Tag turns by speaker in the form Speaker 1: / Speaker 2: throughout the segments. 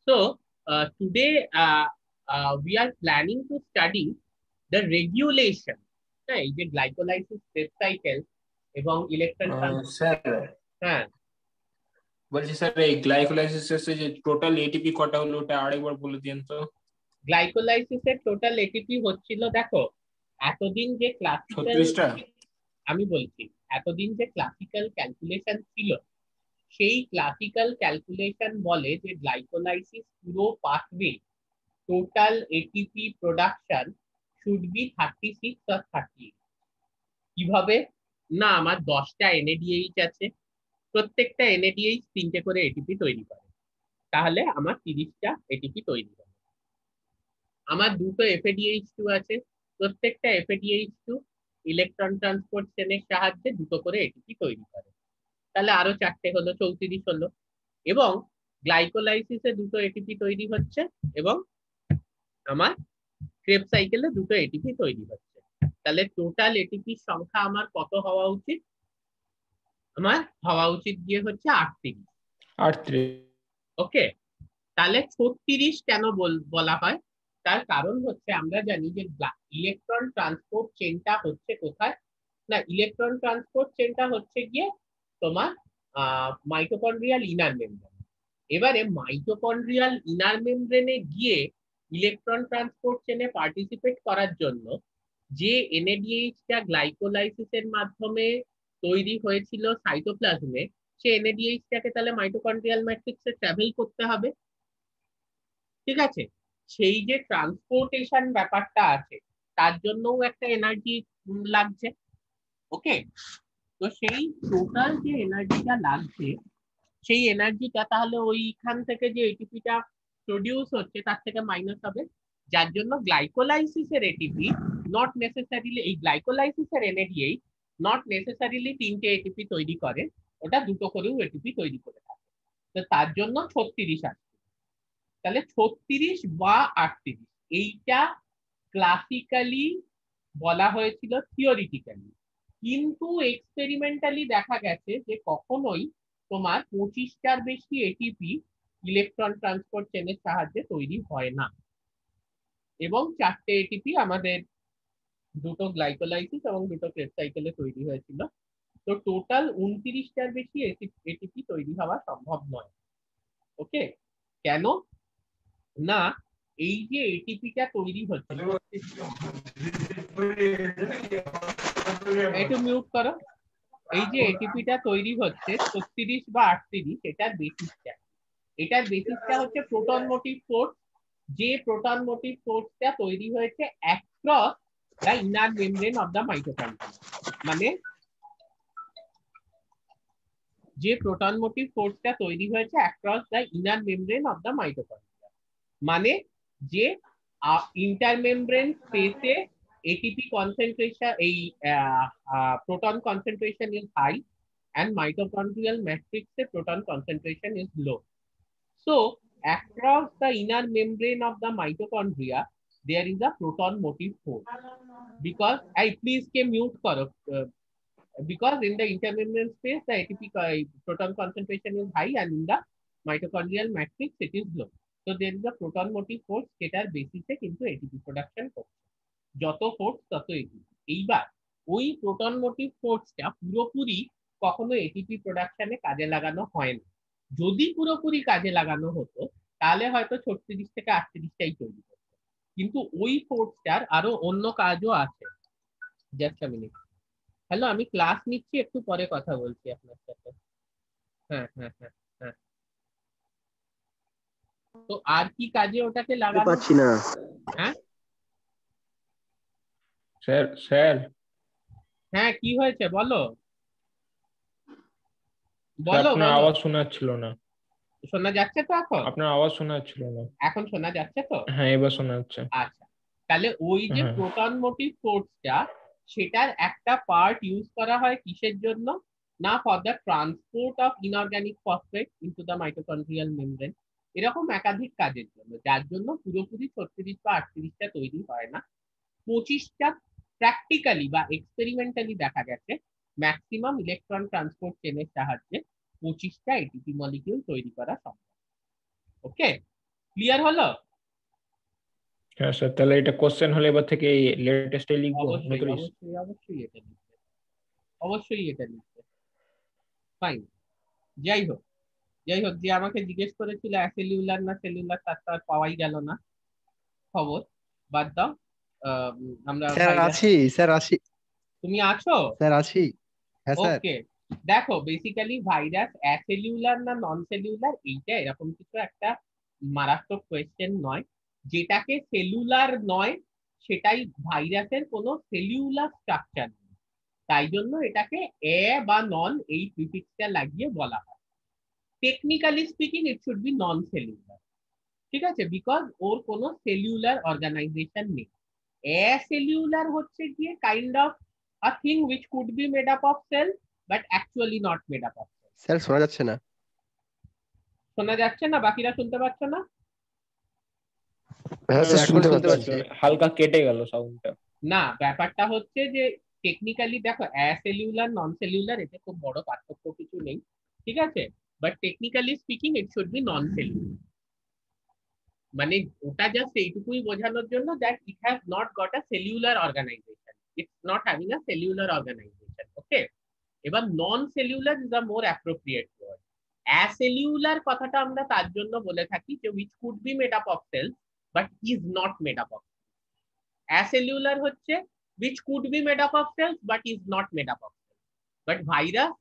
Speaker 1: So today we are planning to study the regulation, হ্যাঁ এই যে গ্লাইকোলাইসিস স্টেপ সাইকেল এবং ইলেকট্রন
Speaker 2: স্যার
Speaker 1: হ্যাঁ
Speaker 2: বলছি স্যার এই গ্লাইকোলাইসিসের যে টোটাল এটিপি কটা হলো ওটা আরেকবার বলে দিন তো।
Speaker 1: গ্লাইকোলাইসিসের টোটাল এটিপি হচ্ছিল, দেখো এতদিন যে ক্লাসিক্যাল,
Speaker 2: 36টা।
Speaker 1: আমি বলছি এতদিন যে ক্লাসিক্যাল ক্যালকুলেশন ছিল, সেই ক্লাসিক্যাল ক্যালকুলেশন বলে যে গ্লাইকোলাইসিস পুরো pathway total ATP production should be 36 or 30। কিভাবে? না, আমার 10টা এনএডিএইচ আছে, প্রত্যেকটা এনএডিএইচ 3টে করে এটিপি তৈরি করে, তাহলে আমার 30টা এটিপি তৈরি হবে। আমার দুটো এফএডিএইচ2 আছে, প্রত্যেকটা এফএডিএইচ2 ইলেকট্রন ট্রান্সপোর্ট চেনের সাহায্যে দুটো করে এটিপি তৈরি করে, তাহলে আরো 4টে হলো, 34 হলো। এবং গ্লাইকোলাইসিসে দুটো এটিপি তৈরি হচ্ছে এবং আমার ক্রেব সাইকেলে দুটো এটিপি তৈরি হচ্ছে, তাহলে টোটাল এটিপির সংখ্যা আমার কত হওয়া উচিত? আমার হওয়া উচিত গিয়ে হচ্ছে 38।
Speaker 2: 38।
Speaker 1: ওকে, তাহলে 36 কেন বলা হয়? তার কারণ হচ্ছে আমরা জানি যে ইলেকট্রন ট্রান্সপোর্ট চেনটা হচ্ছে কোথায় না, ইলেকট্রন ট্রান্সপোর্ট চেনটা হচ্ছে গিয়ে তোমার মাইটোকন্ড্রিয়াল ইনার মেমব্রেন। এবারে মাইটোকন্ড্রিয়াল ইনার মেমব্রেনে গিয়ে ইলেকট্রন ট্রান্সপোর্ট চেনে পার্টিসিপেট করার জন্য যে এনএডিএইচটা গ্লাইকোলাইসিসের মাধ্যমে তৈরি হয়েছিল সাইটোপ্লাজমে, সে এনএডিএইচটাকে তাহলে মাইটোকন্ড্রিয়াল ম্যাট্রিক্সে ট্রাভেল করতে হবে, ঠিক আছে? সেই যে ট্রান্সপোর্টেশন ব্যাপারটা আছে, তার জন্যও একটা এনার্জি লাগছে। ওকে, তো সেই টোটাল যে এনার্জিটা লাগছে, সেই এনার্জিটা তাহলে ওইখান থেকে যে এটিপিটা প্রডিউস হচ্ছে তার থেকে মাইনাস হবে, যার জন্য গ্লাইকোলাইসিসের এটিপি নট নেসেসারিলি, এই গ্লাইকোলাইসিসের এনএডিএইচ নট নেসেসারিলি 3টে এটিপি তৈরি করে, ওটা দুটো করেও এটিপি তৈরি করে থাকে, তো তার জন্য 36 আসছে। তাহলে 36 বা 38 এইটা ক্লাসিক্যালি বলা হয়েছিল থিওরিটিক্যালি, কিন্তু এক্সপেরিমেন্টালি দেখা গেছে যে কখনোই তোমার 25টার বেশি এটিপি ইলেকট্রন ট্রান্সপোর্ট চেনের সাহায্যে তৈরি হয় না, এবং 4টে এটিপি আমাদের দুটো গ্লাইকোলাইসিস এবং দুটো ক্রেব সাইকেলে তৈরি হয়েছিল। তো টোটাল 29টার বেশি এটিপি তৈরি হওয়া সম্ভব নয়। ওকে, কেন না, এই যে এটিপিটা তৈরি হচ্ছে, একটু মিউট করো, এই যে এটিপিটা তৈরি হচ্ছে 36 বা 38, এটার বেসিসটা হচ্ছে প্রোটন মোটিভ ফোর্স, যে প্রোটন মোটিভ ফোর্সটা তৈরি হয়েছে across the inner membrane of the mitochondria, মানে যে প্রোটন মোটিভ ফোর্সটা তৈরি হয়েছে across the inner membrane of the mitochondria, মানে যে ইন্টারমেমব্রেন স্পেসে এটিপি কনসেন্ট্রেশন, এই proton concentration is high and mitochondrial matrix proton concentration is low. So across the inner membrane of the mitochondria there is a proton motive force, because I please ke mute karo, because in the intermembrane space the ATP proton concentration is high and in the mitochondrial matrix it is low. So there is a proton motive force যেটার বেসিসে কিন্তু ATP production করছে, যত force তত ATP. এইবার ওই proton motive ফোর্সটা পুরোপুরি কখনো এটিপি প্রোডাকশনে কাজে লাগানো হয় না, যদি পুরোপুরি কাজে লাগানো হতো তাহলে হয়তো 36 থেকে 38টাই তৈরি করতো, কিন্তু ওই ফোর্সটার আরো অন্য কাজও আছে। জাস্ট আ মিনিট, হ্যালো, আমি ক্লাস নিচ্ছি, একটু পরে কথা বলছি আপনার সাথে। হ্যাঁ হ্যাঁ হ্যাঁ হ্যাঁ, তো আর কি কাজে ওটাকে লাগানো
Speaker 3: পাচ্ছি না।
Speaker 1: হ্যাঁ
Speaker 2: স্যার স্যার
Speaker 1: হ্যাঁ, কি হয়েছে বলো বলো
Speaker 2: আপনার
Speaker 1: বলো।
Speaker 2: আওয়াজ শোনা যাচ্ছিল না।
Speaker 1: শোনা যাচ্ছে তো এখন?
Speaker 2: আপনার আওয়াজ শোনা যাচ্ছিল না।
Speaker 1: এখন শোনা যাচ্ছে তো?
Speaker 2: হ্যাঁ এবার শোনা যাচ্ছে।
Speaker 1: আচ্ছা, তাহলে ওই যে
Speaker 2: হ্যাঁ
Speaker 1: প্রোটন মোটিভ ফোর্সটা, সেটার একটা পার্ট ইউজ করা হয় কিসের জন্য না, for the transport of inorganic phosphate into the mitochondrial membrane, এরকম একাধিক কাজের জন্য, যার জন্য পুরোপুরি 36 বা 38টা তৈরি হয় না। 25টা প্র্যাকটিক্যালি বা এক্সপেরিমেন্টালি দেখা গেছে ম্যাক্সিমাম ইলেকট্রন ট্রান্সপোর্ট চেনের সাহায্যে 25টা এটিপি মলিকিউল তৈরি করা সম্ভব। ওকে, ক্লিয়ার হলো?
Speaker 2: হ্যাঁ স্যার, তাহলে এটা কোশ্চেন হলে এবার থেকে লেটেস্টে লিখবো
Speaker 1: অবশ্যই
Speaker 2: নোটরিস?
Speaker 1: অবশ্যই অবশ্যই এটা লিখবে, অবশ্যই এটা লিখবে। ফাইন। যাই হোক, যাই হোক, যে আমাকে জিজ্ঞেস করেছিল অ্যাসেলিউলার না সেলুলার, তার তো আর পাওয়াই গেল না খবর, বাদ দাও। আমরা
Speaker 3: স্যার
Speaker 1: ভাইরাস।
Speaker 3: আছি, স্যার আছি,
Speaker 1: তুমি আছো?
Speaker 3: স্যার আছি। হ্যাঁ স্যার।
Speaker 1: ওকে। দেখো বেসিক্যালি ভাইরাস অ্যাসেলিউলার না নন সেলুলার, এইটা এরকম কিছু একটা মারাত্মক কোয়েশ্চেন নয়। যেটাকে সেলুলার নয় সেটাই ভাইরাসের কোনো সেলুলার স্ট্রাকচার নেই, তাই জন্য এটাকে এ বা নন এই প্রিফিক্সটা লাগিয়ে বলা হয়। Technically speaking it should be non cellular, ঠিক আছে, বিকজ ওর কোনো সেলুলার অর্গানাইজেশন নেই। অ্যাসেলুলার হচ্ছে গিয়ে kind of a thing which could be made up of cells but actually not made up of cells.
Speaker 3: Sir শোনা যাচ্ছে না।
Speaker 1: শোনা যাচ্ছে না? বাকিরা শুনতে পাচ্ছ না?
Speaker 3: হ্যাঁ স্যার,
Speaker 2: এখন
Speaker 3: শুনতে পাচ্ছি।
Speaker 2: হালকা কেটে গেল সাউন্ডটা।
Speaker 1: না, ব্যাপারটা হচ্ছে যে টেকনিক্যালি দেখো অ্যাসেলুলার নন সেলুলার এতে খুব বড় পার্থক্য কিছু নেই, ঠিক আছে, but technically speaking it should be non cellular. মানে ওটা জাস্ট এইটুকুই বোঝানোর জন্য that it has not got a cellular organisation, it's not having a cellular organisation. Okay. এবার non cellular is a more appropriate word. Acellular কথাটা আমরা তার জন্য বলে থাকি যে which could be made up of cells but is not made up of. Acellular হচ্ছে which could be made up of cells but is not made up of cells, but virus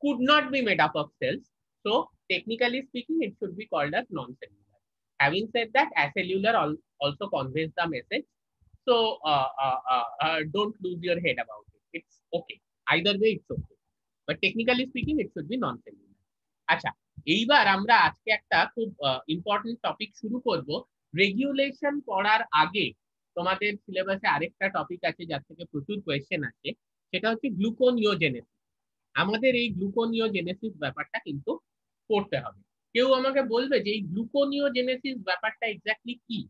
Speaker 1: could not be made up of cells, so technically speaking it should be called as non-cellular. Having said that, acellular also conveys the message, so don't lose your head about it, it's okay, either way it's okay, but technically speaking it should be non-cellular. আচ্ছা, এইবার আমরা আজকে একটা খুব important topic শুরু করব। Regulation পড়ার আগে তোমাদের সিলেবাসে আরেকটা টপিক আছে যার থেকে প্রচুর কোয়েশ্চেন আছে, সেটা হচ্ছে গ্লুকোনিওজেনেসিস। আমাদের এই গ্লুকোনিওজেনেসিস ব্যাপারটা কিন্তু পড়তে হবে। কেউ আমাকে বলবে যে এই গ্লুকোনিওজেনেসিস ব্যাপারটা এক্স্যাক্টলি কি?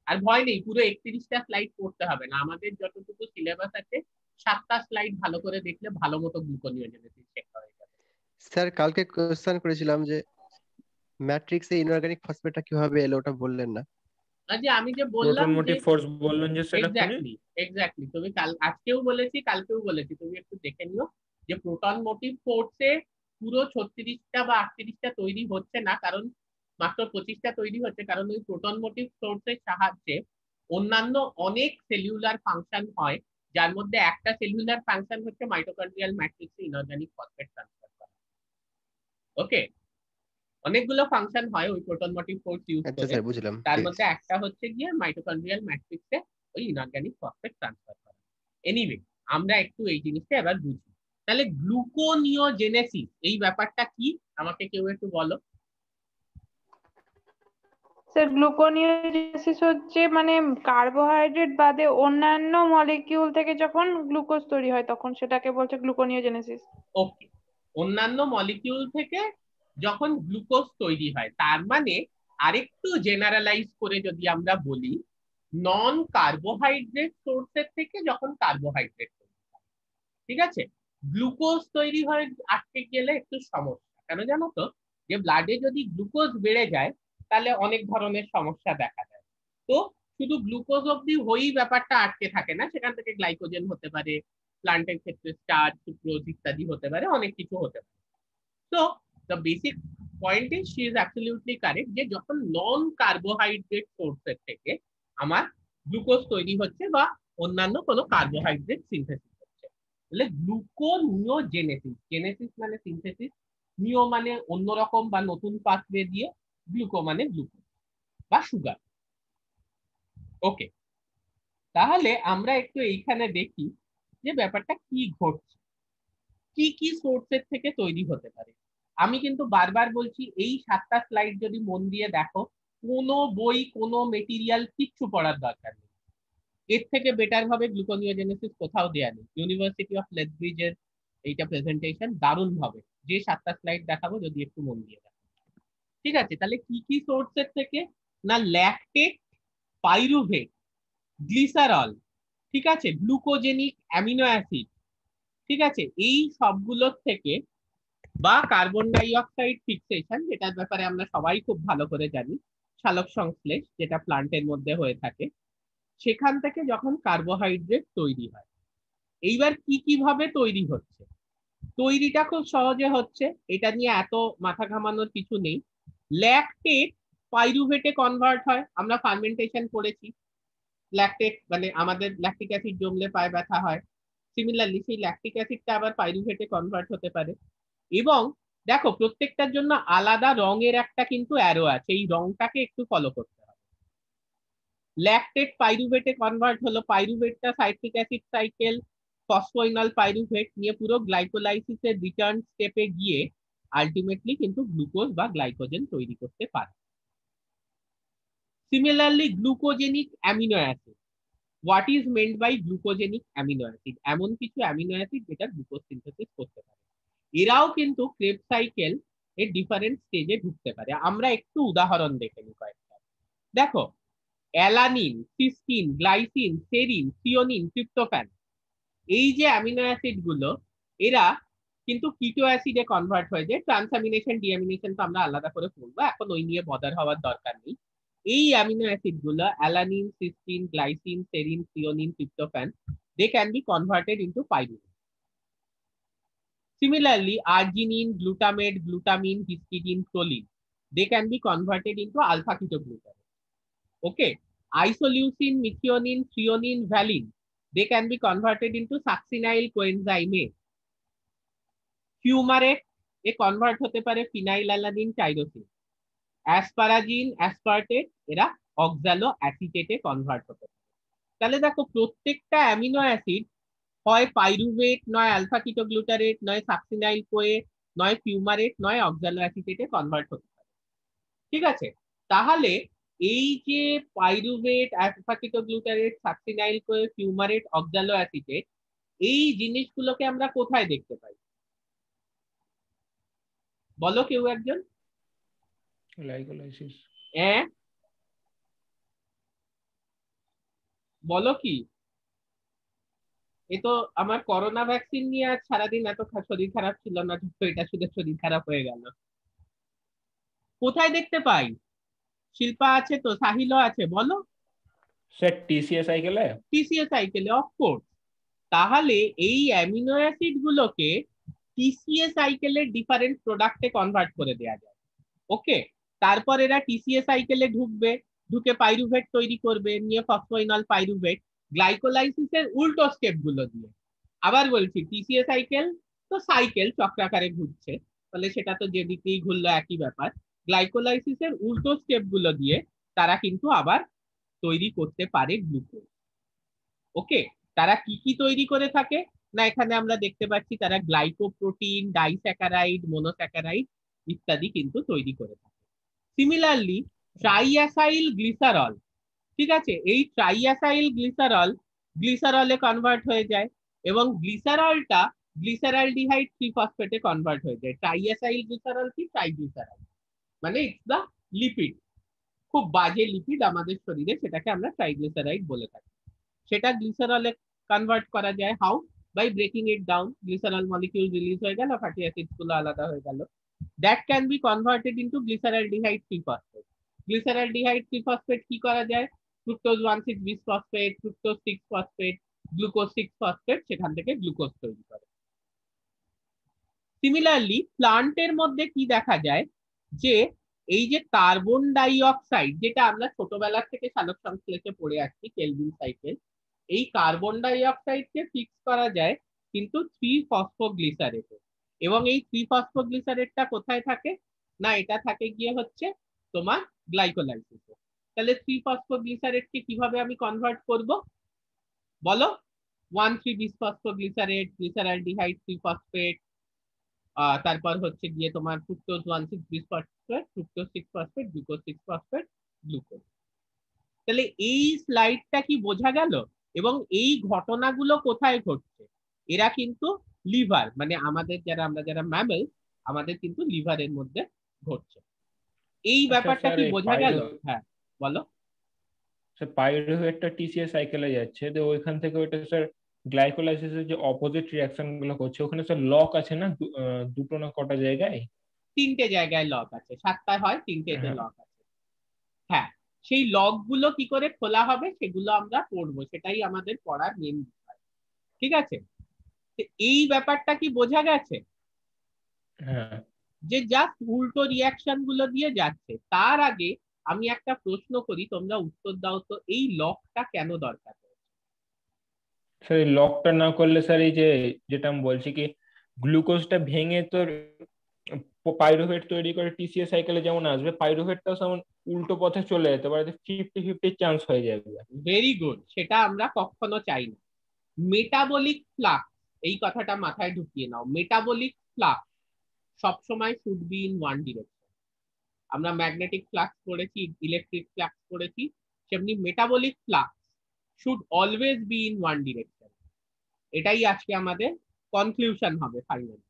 Speaker 1: আর ভয় নেই, পুরো 31টা স্লাইড পড়তে হবে না, আমাদের যতটুকু সিলেবাস আছে 7টা স্লাইড ভালো করে দেখলে ভালো মতো গ্লুকোনিওজেনেসিস শেখা হয়ে যাবে।
Speaker 3: স্যার কালকে কোশ্চেন করেছিলাম যে ম্যাট্রিক্সে ইনঅর্গানিক ফসফেটটা কিভাবে এলো, ওটা বললেন না।
Speaker 1: যে আমি যে বললাম
Speaker 2: প্রোটন
Speaker 1: যে
Speaker 2: মোটিভ ফোর্স বললেন যে সেটা
Speaker 1: এক্স্যাক্টলি এক্স্যাক্টলি তুমি আজকেও বলেছি কালকেও বলেছি, তুমি একটু দেখে নিও যে প্রোটন মোটিভ ফোর্সে পুরো 36টা বা 38টা তৈরি হচ্ছে না, কারণ মাত্র 25টা তৈরি হচ্ছে, কারণ ওই প্রোটন মোটিভ ফোর্সের সাহায্যে অন্যান্য অনেক সেলুলার ফাংশন হয়, যার মধ্যে একটা সেলুলার ফাংশন হচ্ছে মাইটোকন্ড্রিয়াল ম্যাট্রিক্সে ইনঅর্গানিক ফসফেট ট্রান্সফার করা। ওকে, অনেকগুলো ফাংশন হয় ওই প্রোটন মোটিভ ফোর্স ইউজ
Speaker 3: আচ্ছা
Speaker 1: করে,
Speaker 3: স্যার, বুঝলাম।
Speaker 1: তার
Speaker 3: ঠিক আছে।
Speaker 1: মধ্যে একটা হচ্ছে গিয়ে মাইটোকন্ড্রিয়াল ম্যাট্রিক্সে ওই ইনঅর্গানিক ফসফেট ট্রান্সফার করা। এনিওয়ে, আমরা একটু এই জিনিসটা এবার বুঝি। তাহলে গ্লুকোনিওজেনেসিস এই ব্যাপারটা কি আমাকে কেউ একটু বলো।
Speaker 4: স্যার গ্লুকোনিওজেনেসিস হচ্ছে মানে কার্বোহাইড্রেট বাদে অন্যান্য মলিকিউল থেকে যখন গ্লুকোজ তৈরি হয় তখন সেটাকে বলছে গ্লুকোনিওজেনেসিস।
Speaker 1: ওকে, অন্যান্য মলিকিউল থেকে যখন গ্লুকোজ তৈরি হয়, তার মানে আরেকটু জেনারেলাইজ করে যদি আমরা বলি, নন কার্বোহাইড্রেট সোর্সের থেকে যখন কার্বোহাইড্রেট তৈরি হয়, ঠিক আছে, গ্লুকোজ তৈরি হয়ে আটকে গেলে একটু সমস্যা, কেন জানো তো, যে ব্লাডে যদি গ্লুকোজ বেড়ে যায় তাহলে অনেক ধরনের সমস্যা দেখা যায়। তো শুধু গ্লুকোজ অব্দি হয়েই ব্যাপারটা আটকে থাকে না, সেখান থেকে গ্লাইকোজেন হতে পারে, প্লান্টের ক্ষেত্রে স্টার্চ, সুক্রোজ ইত্যাদি হতে পারে, অনেক কিছু হতে পারে। তো the basic point is she is absolutely correct যে যখন নন কার্বোহাইড্রেট সোর্সের থেকে আমার গ্লুকোজ তৈরি হচ্ছে বা অন্যান্য কোনো কার্বোহাইড্রেট সিনথেসিস হচ্ছে, তাহলে গ্লুকোনিওজেনেসিস, জেনেসিস মানে সিনথেসিস, নিও মানে অন্যরকম বা নতুন পাথওয়ে দিয়ে, গ্লুকো মানে গ্লুকোজ বা সুগার। ওকে, তাহলে আমরা একটু এইখানে দেখি যে ব্যাপারটা কি ঘটছে, কি কি সোর্সের থেকে তৈরি হতে পারে। আমি কিন্তু বারবার বলছি এই 7টা স্লাইড যদি মন দিয়ে দেখো, কোনো বই কোনো মেটেরিয়াল কিচ্ছু পড়ার দরকার নেই, এর থেকে বেটার ভাবে গ্লুকোনিওজেনেসিস কোথাও দেয়া নেই। ইউনিভার্সিটি অফ লেথব্রিজের এইটা প্রেজেন্টেশন দারুণ হবে, যে 7টা স্লাইড দেখাবো যদি একটু মন দিয়ে দেখো। ঠিক আছে, তাহলে কি কি সোর্সের থেকে না, ল্যাকটেট, পাইরুভেট, গ্লিসারল, ঠিক আছে, গ্লুকোজেনিক অ্যামিনো অ্যাসিড, ঠিক আছে, এই সবগুলোর থেকে, বা কার্বন ডাই অক্সাইড ফিক্সেশন, যেটার ব্যাপারে আমরা সবাই খুব ভালো করে জানি, সালোক সংশ্লেষ যেটা প্লান্টের মধ্যে হয়ে থাকে, সেখান থেকে যখন কার্বোহাইড্রেট তৈরি হয়। এইবার কি কিভাবে তৈরি হচ্ছে, তৈরিটা খুব সহজে হচ্ছে, এটা নিয়ে এত মাথা ঘামানোর কিছু নেই। ল্যাকটেট পাইরুভেটে কনভার্ট হয়, আমরা ফার্মেন্টেশন করেছি। ল্যাকটেট মানে আমাদের ল্যাকটিক অ্যাসিড জমলে পায়ে ব্যথা হয়, সিমিলারলি সেই ল্যাকটিক অ্যাসিডটা আবার পাইরুভেটে কনভার্ট হতে পারে। এবং দেখো প্রত্যেকটার জন্য আলাদা রঙের একটা কিন্তু অ্যারো আছে, এই রংটাকে একটু ফলো করতে হবে। ল্যাকটেট পাইরুভেটে কনভার্ট হলো, পাইরুভেটটা citric acid cycle phosphoenol pyruvate নিয়ে পুরো গ্লাইকোলাইসিসের রিটার্ন স্টেপে গিয়ে আলটিমেটলি কিন্তু গ্লুকোজ বা গ্লাইকোজেন তৈরি করতে পারে। Similarly glucogenic amino acid, what is meant by glucogenic amino acid, এমন কিছু অ্যামিনো অ্যাসিড যেটা গ্লুকোজ সিনথেসিস করতে পারে। এরাও কিন্তু ক্রেব সাইকেল এর ডিফারেন্ট স্টেজে ঢুকতে পারে। আমরা একটু উদাহরণ দেখে নিই কয়েকটা। দেখো alanine, cysteine, glycine, serine, threonine, tryptophan, এই যে অ্যামিনো অ্যাসিড গুলো এরা কিন্তু কিটো অ্যাসিডে কনভার্ট হয়ে যায়। ট্রান্সামিনেশন ডিঅ্যামিনেশন তো আমরা আলাদা করে পড়বো, এখন ওই নিয়ে বদার হওয়ার দরকার নেই। এই অ্যামিনো অ্যাসিড গুলো alanine, cysteine, glycine, serine, threonine, tryptophan, they can be converted into pyruvate. Similarly, arginine, glutamate, glutamine, histidine, proline, they can be converted into alpha ketoglutarate. Okay. Isoleucine, methionine, threonine, valine, they can be converted into succinyl coenzyme A. Fumarate, A convert হতে পারে ফিনাইলালানিন tyrosine. অ্যাসপারাজিন, aspartate, এরা অক্সালো অ্যাসিটেটে convert হতে পারে। তাহলে দেখো প্রত্যেকটা amino acid হয় pyruvate, নয় আলফা কিটোগ্লুটারেট, নয় সাকসিনাইল কোয়ে, নয় ফিউমারেট, নয় অক্সালো অ্যাসিটেটে কনভার্ট হতে পারে। ঠিক আছে, তাহলে এই যে pyruvate, alpha কিটোগ্লুটারেট, succinyl Koi, fumarate, অক্সালো acetate, এই জিনিসগুলোকে আমরা কোথায় দেখতে পাই বলো কেউ একজন?
Speaker 2: গ্লাইকোলাইসিস।
Speaker 1: হ্যাঁ বলো কি? এ তো আমার করোনা ভ্যাকসিন নিয়ে আজ সারাদিন এত শরীর খারাপ ছিল না, তো এটা শুধু শরীর খারাপ হয়ে গেল। কোথায় দেখতে পাই? শিল্পা আছে তো, সাহিলও আছে, বলো।
Speaker 2: স্যার টিসিএ সাইকেলে।
Speaker 1: টিসিএ সাইকেলে, অফকোর্স। তাহলে এই অ্যামিনো অ্যাসিড গুলোকে টিসিএ সাইকেলের ডিফারেন্ট প্রোডাক্টে কনভার্ট করে দেওয়া যায়। ওকে, তারপর এরা টিসিএ সাইকেলে ঢুকবে, ঢুকে পাইরুভেট তৈরি করবে, নিয়ে ফসফোইনল পাইরুভেট, গ্লাইকোলাইসিসের উল্টো স্টেপ গুলো দিয়ে। আবার বলছি, টিসিএ সাইকেল তো সাইকেল চক্রাকারে ঘুরছে, তাহলে সেটা তো যেদিকেই ঘুরলো একই ব্যাপার। গ্লাইকোলাইসিসের উল্টো স্টেপ গুলো দিয়ে তারা কিন্তু আবার তৈরি করতে পারে গ্লুকোজ। ওকে, তারা কি কি তৈরি করে থাকে না, এখানে আমরা দেখতে পাচ্ছি তারা গ্লাইকোপ্রোটিন, ডাইস্যাকারাইড, মোনোস্যাকারাইড ইত্যাদি কিন্তু তৈরি করে থাকে। সিমিলারলি ট্রাইঅ্যাসাইল গ্লিসারল, ঠিক আছে, এই ট্রাইঅ্যাসাইল গ্লিসারল গ্লিসারলে কনভার্ট হয়ে যায়, এবং গ্লিসারলটা গ্লিসারালডিহাইড 3-ফসফেটে কনভার্ট হয়ে যায়। ট্রাইঅ্যাসাইল গ্লিসারল কি? ট্রাইগ্লিসারাইড, মানে ইটস দা লিপিড, খুব বাজে লিপিড আমাদের শরীরে, সেটাকে আমরা ট্রাইগ্লিসারাইড বলে থাকি। সেটা গ্লিসারলে কনভার্ট করা যায়, how? By breaking it down, glycerol molecule release হয়ে গেল, ফ্যাটি অ্যাসিডস গুলো আলাদা হয়ে গেল। That can be converted into glyceraldehyde three phosphate. Glyceraldehyde three phosphate কি করা যায়? Fructose one six bisphosphate, fructose six phosphate, glucose six phosphate, সেখান থেকে গ্লুকোজ তৈরি করে। সিমিলারলি প্লান্টের মধ্যে কি দেখা যায়, যে এই যে কার্বন ডাই অক্সাইড, যেটা আমরা ছোটবেলা থেকে সালোক সংশ্লেষে পড়ে আসছি, কেলভিন সাইকেল, এই কার্বন ডাই অক্সাইডকে ফিক্স করা যায় কিন্তু 3-ফসফোগ্লিসারেটে। এবং এই 3-ফসফোগ্লিসারেটটা কোথায় থাকে না, এটা থাকে গিয়ে হচ্ছে তোমার গ্লাইকোলাইসিসে। তাহলে 3-ফসফোগ্লিসারেটকে কিভাবে আমি কনভার্ট করব বলো? 1,3-বিসফসফোগ্লিসারেট, গ্লিসারালডিহাইড 3-ফসফেট, তারপর হচ্ছে গিয়ে তোমার fructose one six bisphosphate, fructose six phosphate, glucose 6-ফসফেট, glucose. তাহলে এই স্লাইডটা কি বোঝা গেল? এবং এই ঘটনাগুলো কোথায় ঘটছে? এরা কিন্তু লিভার, মানে আমাদের আমরা যারা ম্যামেল, আমাদের কিন্তু লিভারের মধ্যে ঘটছে। এই ব্যাপারটা কি বোঝা গেল? হ্যাঁ বলো।
Speaker 2: স্যার পাইরুভেটটা টিসিএ সাইকেলে যাচ্ছে, তো ওইখান থেকে ওইটা স্যার গ্লাইকোলাইসিসের যে অপোজিট রিঅ্যাকশন গুলো করছে, ওখানে স্যার লক আছে না দুটো না কটা জায়গায়?
Speaker 1: 3টে জায়গায় লক আছে, 7টায় হয়, 3টেতে লক আছে। হ্যাঁ সেই লগ গুলো কি করে খোলা হবে সেগুলো আমরা পড়বো, সেটাই আমাদের পড়ার মেন বিষয়। ঠিক আছে, এই ব্যাপারটা কি বোঝা গেছে?
Speaker 2: হ্যাঁ
Speaker 1: যে জাস্ট উল্টো রিয়াকশন গুলো দিয়ে যাচ্ছে। তার আগে আমি একটা প্রশ্ন করি, তোমরা উত্তর দাও তো, এই লকটা কেন দরকার?
Speaker 2: স্যার এই লকটা না করলে স্যার এই যে যেটা আমি বলছি কি গ্লুকোজটা ভেঙে তোর পাইরুভেট তৈরি করে টিসিএ সাইকেলে যেমন আসবে, পাইরুভেটটাও যেমন উল্টো পথে চলে যেতে পারে, 50-50 চান্স হয়ে যাবে।
Speaker 1: ভেরি গুড, সেটা আমরা কখনো চাই না। মেটাবলিক ফ্লাক্স, এই কথাটা মাথায় ঢুকিয়ে নাও। মেটাবলিক ফ্লাক্স সবসময় should be in one direction. আমরা ম্যাগনেটিক ফ্লাক্স পড়েছি, ইলেকট্রিক ফ্লাক্স পড়েছি, সেমনি metabolic flux should always be in one direction. এটাই আজকে আমাদের কনক্লুশন হবে ফাইনালি।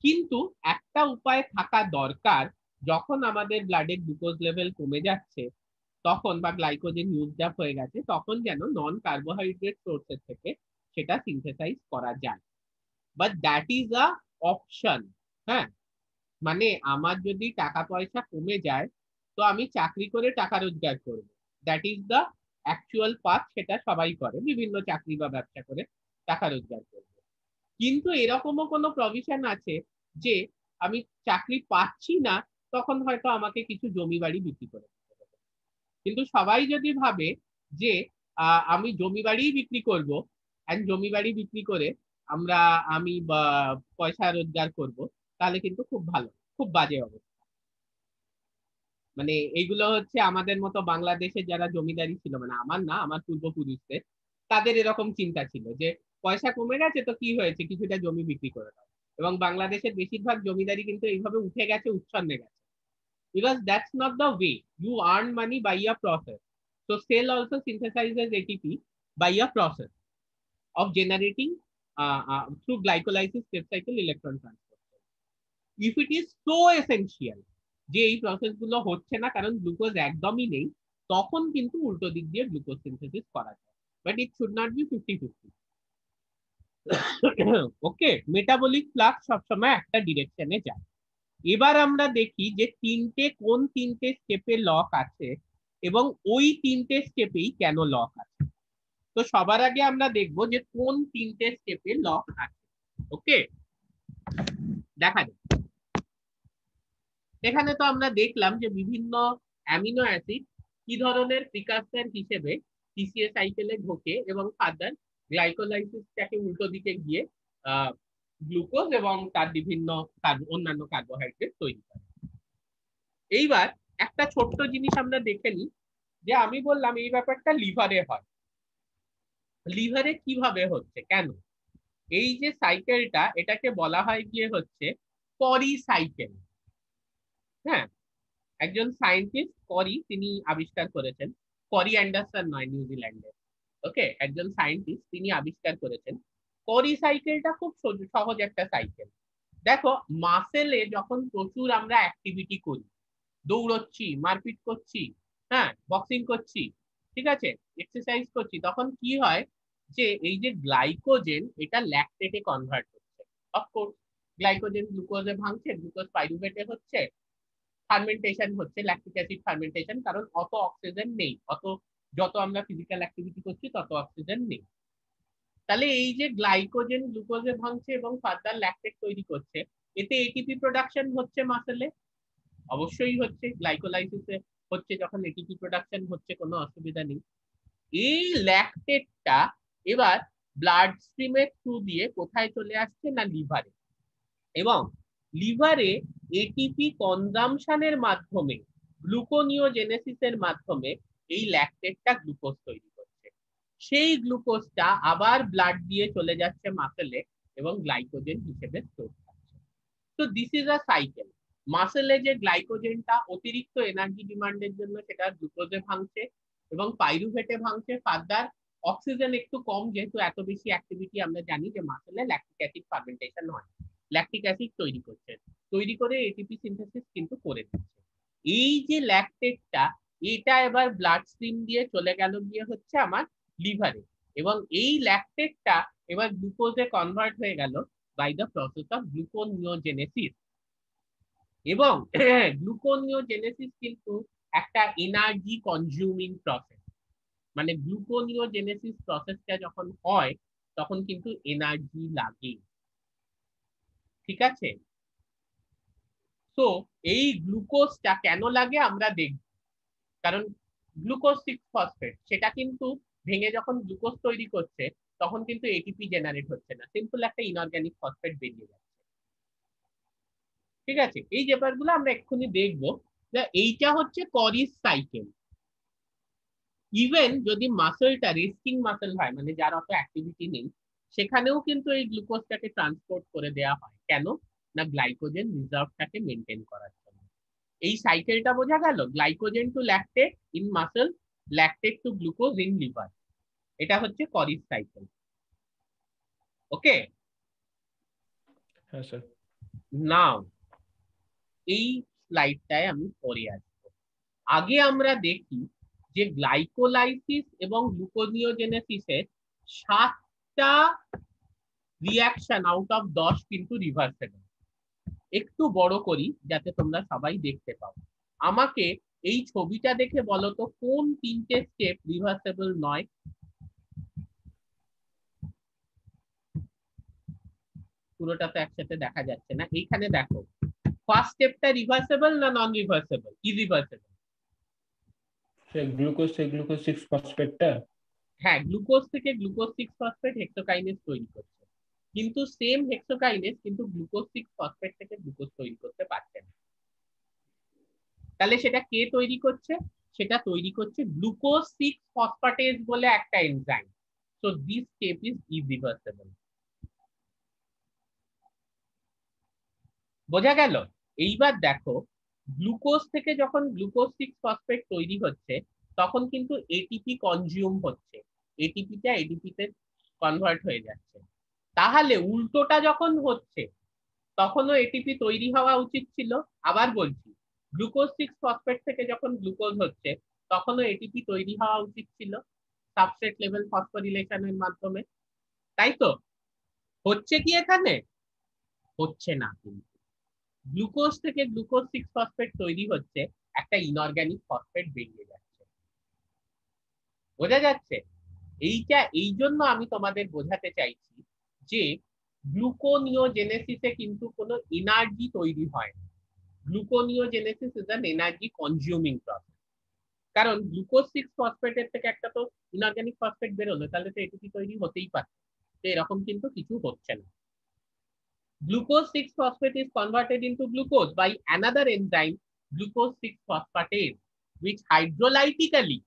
Speaker 1: কিন্তু একটা উপায় থাকা দরকার, যখন আমাদের ব্লাডে গ্লুকোজ লেভেল কমে যাচ্ছে তখন, বা গ্লাইকোজেন ইউজ আপ হয়ে গেছে, তখন যেন নন কার্বোহাইড্রেট সোর্সের থেকে সেটা সিনথেসাইজ করা যায়। But that is a option. হ্যাঁ, মানে আমার যদি টাকা পয়সা কমে যায় তো আমি চাকরি করে টাকা রোজগার করব, that is the actual path. সেটা সবাই করে, বিভিন্ন চাকরি বা ব্যবসা করে টাকা রোজগার করবে। কিন্তু এরকমও কোনো প্রভিশন আছে যে আমি চাকরি পাচ্ছি না, তখন হয়তো আমাকে কিছু জমি বাড়ি বিক্রি করে দিতে হবে। কিন্তু সবাই যদি ভাবে যে আমি জমি বাড়ি বিক্রি করবো, এন্ড জমি বাড়ি বিক্রি করে আমি পয়সা রোজগার করব, তাহলে কিন্তু খুব ভালো, খুব বাজে অবস্থা। মানে এইগুলো হচ্ছে আমাদের মতো বাংলাদেশে যারা জমিদারি ছিল, মানে আমার না, আমার পূর্বপুরুষদের, তাদের এরকম চিন্তা ছিল যে পয়সা কমে গেছে তো কি হয়েছে, কিছুটা জমি বিক্রি করে দাও। এবং বাংলাদেশের বেশিরভাগ জমিদারি কিন্তু এইভাবে উঠে গেছে, উচ্ছন্নে গেছে। Because that's not the way. You earn money by a process. So cell also synthesizes ATP by a process of generating through glycolysis, step cycle, electron transport. If it is so essential যে এই process গুলো হচ্ছে না কারণ glucose একদমই নেই, তখন কিন্তু উল্টো দিক দিয়ে গ্লুকোজ সিনথেসিস করা যায়। But it should not be 50-50। Okay, metabolic flux সবসময় একটা ডিরেকশনে যায়। এবার আমরা দেখি যে কোন তিনটে স্টেপে লক আছে এবং ওই তিনটে স্টেপেই কেন লক আছে। তো সবার আগে আমরা দেখবো যে কোন তিনটে স্টেপে লক আছে। ওকে, দেখা যাক। এখানে তো আমরা দেখলাম যে বিভিন্ন অ্যামিনো অ্যাসিড কি ধরনের প্রিকারসর হিসেবে টিসিএ সাইকেলে ঢোকে এবং ফার্দার গ্লাইকোলাইসিসটাকে উল্টো দিকে গিয়ে গ্লুকোজ এবং তার বিভিন্ন অন্যান্য কার্বোহাইড্রেট তৈরি করে। এইবার একটা ছোট্ট জিনিস আমরা দেখে নিই, যে আমি বললাম এই ব্যাপারটা লিভারে হয়। লিভারে কিভাবে হচ্ছে, কেন? এই যে সাইকেলটা, এটাকে বলা হয় গিয়ে হচ্ছে করি সাইকেল। হ্যাঁ, একজন সায়েন্টিস্ট করি তিনি আবিষ্কার করেছেন। করি অ্যান্ডারসন নয়, নিউজিল্যান্ডের। ওকে, একজন সায়েন্টিস্ট তিনি আবিষ্কার করেছেন করি সাইকেলটা। খুব সহজ একটা সাইকেল। দেখো, মাসেলে যখন প্রচুর আমরা অ্যাক্টিভিটি করি, দৌড়চ্ছি, মারপিট করছি, হ্যাঁ, বক্সিং করছি, ঠিক আছে, এক্সারসাইজ করছি, তখন কি হয় যে এই যে গ্লাইকোজেন এটা ল্যাকটেটে কনভার্ট হচ্ছে। অফকোর্স গ্লাইকোজেন গ্লুকোজে ভাঙছে, গ্লুকোজ পাইরুভেটে হচ্ছে, ফার্মেন্টেশন হচ্ছে, ল্যাকটিক অ্যাসিড ফার্মেন্টেশন, কারণ অত অক্সিজেন নেই, যত আমরা ফিজিক্যাল অ্যাক্টিভিটি করছি তত অক্সিজেন নেই। তাহলে এই যে গ্লাইকোজেন গ্লুকোজে ভাঙছে এবং ফার্দার ল্যাকটেট তৈরি করছে, এতে এটিপি প্রোডাকশন হচ্ছে মাসেলে, অবশ্যই হচ্ছে, গ্লাইকোলাইসিসে হচ্ছে, যখন এটিপি প্রোডাকশন হচ্ছে কোনো অসুবিধা নেই। এই ল্যাকটেটটা এবার ব্লাড স্ট্রিমের থ্রু দিয়ে কোথায় চলে আসছে না লিভারে, এবং লিভারে এটিপি কনজাম্পশনের মাধ্যমে, গ্লুকোনিওজেনেসিসের মাধ্যমে এই ল্যাকটেটটা গ্লুকোজ তৈরি করছে। সেই গ্লুকোজটা আবার ব্লাড দিয়ে চলে যাচ্ছে মাসেলে এবং গ্লাইকোজেন হিসেবে স্টোর থাকছে। তো দিস ইজ আ সাইকেল। মাসেলে যে গ্লাইকোজেনটা অতিরিক্ত এনার্জি ডিমান্ডের জন্য সেটা গ্লুকোজে ভাঙছে এবং পাইরুভেটে ভাঙছে, ফার্দার অক্সিজেন একটু কম, যেহেতু এত বেশি অ্যাক্টিভিটি, আমরা জানি যে মাসেলে ল্যাকটিক অ্যাসিড ফার্মেন্টেশন হয়, ল্যাকটিক অ্যাসিড তৈরি করছে, তৈরি করে এটিপি সিনথেসিস কিন্তু করে দিচ্ছে। এই যে ল্যাকটেটটা, এটা এবার ব্লাড স্ট্রিম দিয়ে চলে গেল গিয়ে হচ্ছে আমার লিভারে, এবং এই ল্যাকটেটটা এবার গ্লুকোজে কনভার্ট হয়ে গেল by the process of gluconeogenesis. এবং গ্লুকোনিওজেনেসিস কিন্তু একটা এনার্জি কনজিউমিং প্রসেস, মানে গ্লুকোনিওজেনেসিস প্রসেসটা যখন হয় তখন কিন্তু এনার্জি লাগে, ঠিক আছে? তো এই গ্লুকোজটা কেন লাগে আমরা দেখব, কারণ গ্লুকোজ 6-ফসফেট সেটা কিন্তু ভেঙে যখন গ্লুকোজ তৈরি করছে তখন কিন্তু এটিপি জেনারেট হচ্ছে না, সিম্পল একটা ইনঅর্গানিক ফসফেট বেরিয়ে যাচ্ছে, ঠিক আছে? এই ব্যাপারগুলো আমরা এক্ষুনি দেখবো যে এইটা হচ্ছে করিস সাইকেল। ইভেন যদি মাসলটা রেস্টিং মাসল হয়, মানে যার অত অ্যাক্টিভিটি নেই, সেখানেও কিন্তু এই গ্লুকোজটাকে ট্রান্সপোর্ট করে দেওয়া হয়। কেন না, গ্লাইকোজেন রিজার্ভটাকে মেনটেন করার জন্য। এই সাইকেলটা বোঝা গেল, glycogen to lactate in muscle, lactate to glucose in liver, এটা হচ্ছে করিস সাইকেল। ওকে,
Speaker 2: হ্যাঁ স্যার।
Speaker 1: নাও এই স্লাইডটায় আমি পরে আসবো। আগে আমরা দেখি যে গ্লাইকোলাইসিস এবং গ্লুকোনিওজেনেসিসের 7টা রিঅ্যাকশন আউট অফ 10 কিন্তু রিভার্সেবল। একটু বড় করি যাতে তোমরা সবাই দেখতে পাও। আমাকে এই ছবিটা দেখে বলো তো কোন 3টে স্টেপ রিভার্সেবল নয়? পুরোটা তো একসাথে দেখা যাচ্ছে না, এইখানে দেখো ফার্স্ট স্টেপটা রিভার্সেবল না নন রিভার্সেবল? ইরিভার্সেবল।
Speaker 2: গ্লুকোজ থেকে গ্লুকোজ 6-ফসফেটটা,
Speaker 1: হ্যাঁ, গ্লুকোজ থেকে গ্লুকোজ 6-ফসফেট হেক্সোকাইনেজ তৈরি করছে, কিন্তু সেম হেক্সোকাইনেজ কিন্তু গ্লুকোজ 6-ফসফেট থেকে গ্লুকোজ তৈরি করতে পারছে না। তাহলে সেটা কে তৈরি করছে? সেটা তৈরি করছে গ্লুকোজ 6-ফসফেটেজ বলে একটা enzyme. So this step is irreversible. বোঝা গেল? এইবার দেখো, গ্লুকোজ থেকে যখন গ্লুকোজ 6-ফসফেট তৈরি হচ্ছে তখন কিন্তু এটিপি কনজিউম হচ্ছে, এটিপিটা এডিপিতে কনভার্ট হয়ে যাচ্ছে। তাহলে উল্টোটা যখন হচ্ছে তখনও এটিপি তৈরি হওয়া উচিত ছিল। আবার বলছি, গ্লুকোজ 6-ফসফেট থেকে যখন গ্লুকোজ হচ্ছে তখনও এটিপি তৈরি হওয়া উচিত ছিল সাবস্ট্রেট লেভেল ফসফোরিলেশনের মাধ্যমে, তাই তো? হচ্ছে কি এখানে? হচ্ছে না, কিন্তু গ্লুকোজ থেকে গ্লুকোজ 6-ফসফেট তৈরি হচ্ছে, একটা ইনঅর্গানিক ফসফেট বেরিয়ে যাচ্ছে। বোঝা যাচ্ছে? এইটা এই জন্য আমি তোমাদের বোঝাতে চাইছি যে গ্লুকোনিওজেনেসিসে কিন্তু কোনো এনার্জি তৈরি হয় না। Gluconeogenesis is an energy consuming process. কারণ গ্লুকোজ 6-ফসফেটের থেকে একটা তো ইনঅর্গানিক ফসফেট বেরোলো, তাহলে তো এটিপি তৈরি হতেই পারে, তো এরকম কিন্তু কিছু হচ্ছে না। Glucose 6-phosphate is converted into glucose by another enzyme, glucose 6-phosphatase, which hydrolytically